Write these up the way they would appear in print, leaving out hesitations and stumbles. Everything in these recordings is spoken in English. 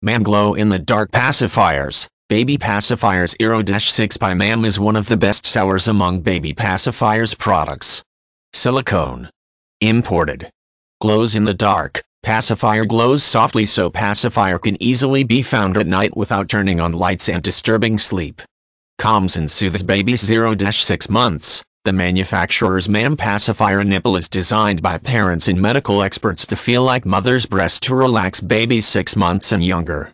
MAM Glow in the Dark Pacifiers. Baby Pacifiers 0-6 by MAM is one of the best sellers among baby pacifiers products. Silicone. Imported. Glows in the dark. Pacifier glows softly so pacifier can easily be found at night without turning on lights and disturbing sleep. Calms and soothes babies 0-6 months. The manufacturer's MAM pacifier nipple is designed by parents and medical experts to feel like mother's breast to relax babies 6 months and younger.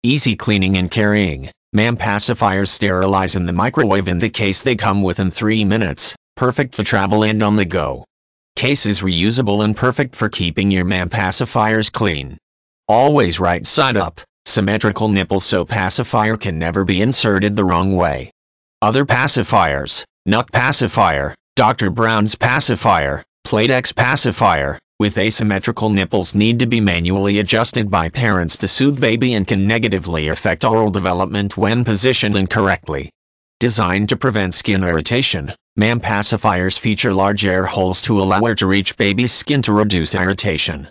Easy cleaning and carrying. MAM pacifiers sterilize in the microwave in the case they come within 3 minutes, perfect for travel and on the go. Case is reusable and perfect for keeping your MAM pacifiers clean. Always right side up, symmetrical nipple so pacifier can never be inserted the wrong way. Other pacifiers. Nuck pacifier, Dr. Brown's pacifier, Playtex pacifier, with asymmetrical nipples need to be manually adjusted by parents to soothe baby and can negatively affect oral development when positioned incorrectly. Designed to prevent skin irritation, MAM pacifiers feature large air holes to allow air to reach baby's skin to reduce irritation.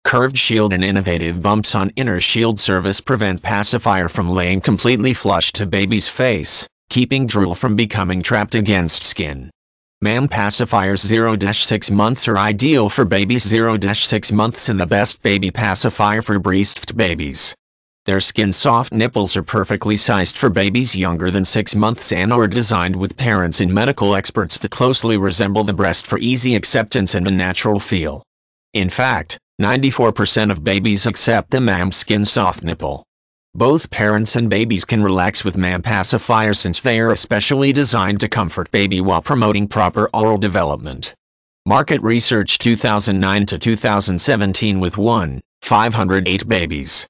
Curved shield and innovative bumps on inner shield surface prevent pacifier from laying completely flush to baby's face, keeping drool from becoming trapped against skin. MAM pacifiers 0-6 months are ideal for babies 0-6 months and the best baby pacifier for breastfed babies. Their skin-soft nipples are perfectly sized for babies younger than 6 months and are designed with parents and medical experts to closely resemble the breast for easy acceptance and a natural feel. In fact, 94% of babies accept the MAM skin-soft nipple. Both parents and babies can relax with MAM pacifiers since they are especially designed to comfort baby while promoting proper oral development. Market research 2009 to 2017 with 1,508 babies.